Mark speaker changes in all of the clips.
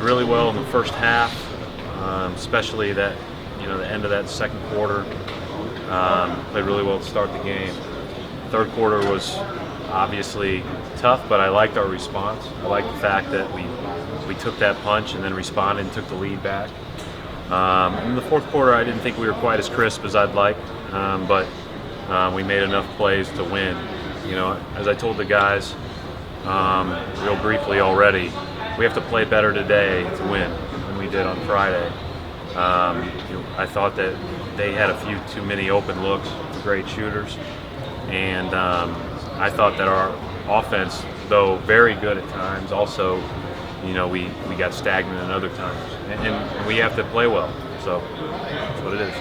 Speaker 1: Really well in the first half, especially that, the end of that second quarter. Played really well to start the game. Third quarter was obviously tough, but I liked our response. I liked the fact that we took that punch and then responded and took the lead back. In the fourth quarter, I didn't think we were quite as crisp as I'd like, but we made enough plays to win. As I told the guys real briefly already, we have to play better today to win than we did on Friday. I thought that they had a few too many open looks, great shooters, and I thought that our offense, though very good at times, also, we got stagnant at other times, and we have to play well. So that's what it is.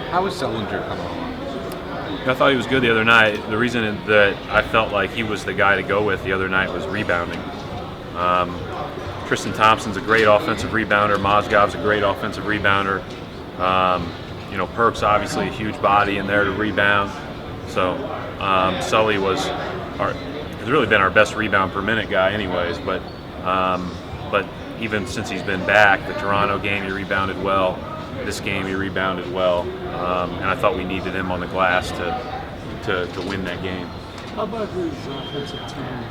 Speaker 2: How was Sullinger coming along?
Speaker 1: I thought he was good the other night. The reason that I felt like he was the guy to go with the other night was rebounding. Tristan Thompson's a great offensive rebounder. Mozgov's a great offensive rebounder. Perk's obviously a huge body in there to rebound. So Sully has really been our best rebound per minute guy anyways. But even since he's been back, the Toronto game he rebounded well. This game he rebounded well. And I thought we needed him on the glass to win that game.
Speaker 3: How about his offensive team?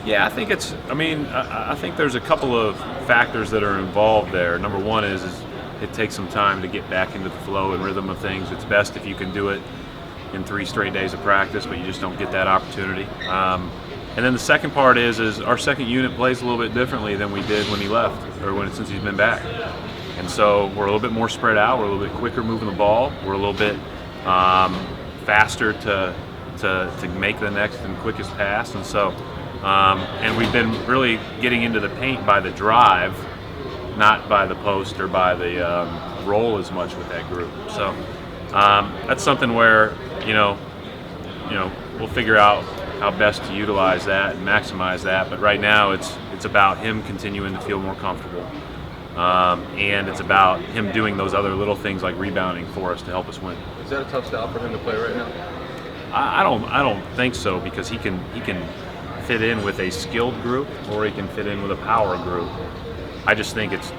Speaker 1: Yeah, I think I think there's a couple of factors that are involved there. Number one is it takes some time to get back into the flow and rhythm of things. It's best if you can do it in 3 straight days of practice, but you just don't get that opportunity. And then the second part is our second unit plays a little bit differently than we did when he left, or since he's been back. And so we're a little bit more spread out. We're a little bit quicker moving the ball. We're a little bit faster to make the next and quickest pass. And so, and we've been really getting into the paint by the drive, not by the post or by the roll as much with that group. So that's something where we'll figure out how best to utilize that and maximize that. But right now, it's about him continuing to feel more comfortable. And it's about him doing those other little things like rebounding for us to help us win.
Speaker 2: Is that a tough style for him to play right now?
Speaker 1: I don't think so, because he can fit in with a skilled group or he can fit in with a power group. I just think it's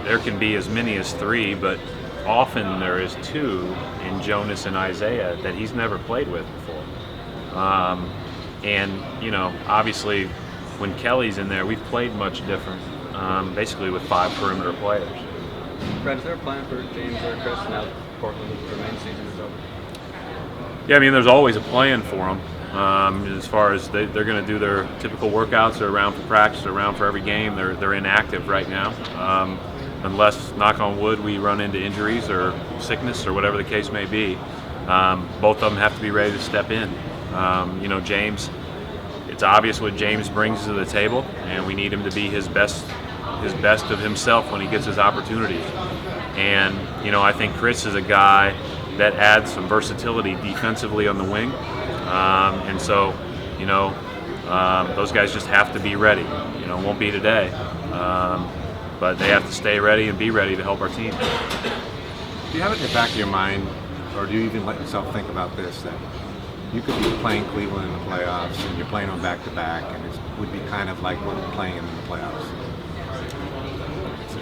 Speaker 1: there can be as many as 3, but often there is 2 in Jonas and Isaiah that he's never played with before. And obviously when Kelly's in there, we've played much different. Basically with 5 perimeter players.
Speaker 2: Brad, is there a plan for James or Chris now that Portland's main season is over?
Speaker 1: Yeah, there's always a plan for them. As far as they're going to do their typical workouts, they're around for practice, they're around for every game. They're inactive right now, unless, knock on wood, we run into injuries or sickness or whatever the case may be. Both of them have to be ready to step in. James. It's obvious what James brings to the table, and we need him to be his best of himself when he gets his opportunities. And I think Chris is a guy that adds some versatility defensively on the wing, and so those guys just have to be ready. It won't be today, but they have to stay ready and be ready to help our team.
Speaker 2: Do you have it in the back of your mind, or do you even let yourself think about this, that you could be playing Cleveland in the playoffs and you're playing them back-to-back, and it would be kind of like what we're playing in the playoffs?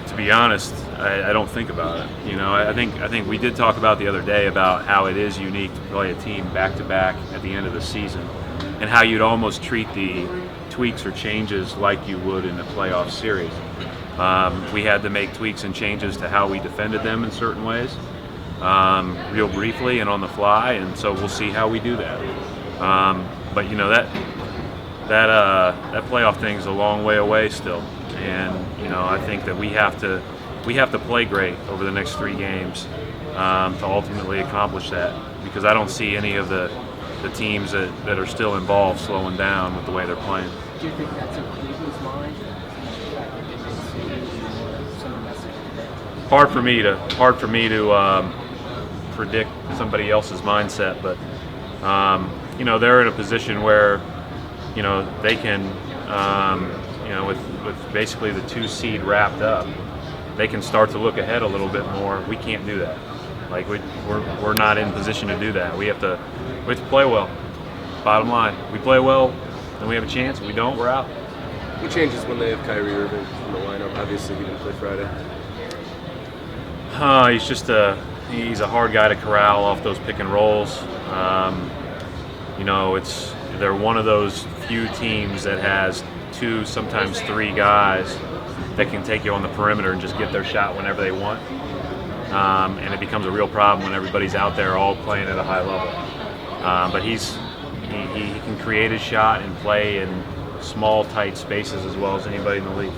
Speaker 1: To be honest, I don't think about it. I think we did talk about the other day about how it is unique to play a team back-to-back at the end of the season, and how you'd almost treat the tweaks or changes like you would in a playoff series. We had to make tweaks and changes to how we defended them in certain ways. Real briefly and on the fly, and so we'll see how we do that. But that playoff thing's a long way away still, and I think that we have to play great over the next 3 games to ultimately accomplish that, because I don't see any of the teams that are still involved slowing down with the way they're playing.
Speaker 3: Do you think that's in Cleveland's mind?
Speaker 1: Hard for me to predict somebody else's mindset, but they're in a position where they can with basically the 2 seed wrapped up, they can start to look ahead a little bit more. We can't do that. Like we're not in position to do that. We have to play well. Bottom line, we play well, then we have a chance. If we don't, we're out.
Speaker 4: What changes when they have KYRIE Irving in the lineup? Obviously, he didn't play Friday.
Speaker 1: He's a hard guy to corral off those pick and rolls. They're one of those few teams that has 2, sometimes 3 guys that can take you on the perimeter and just get their shot whenever they want. And it becomes a real problem when everybody's out there all playing at a high level. But he can create his shot and play in small, tight spaces as well as anybody in the league.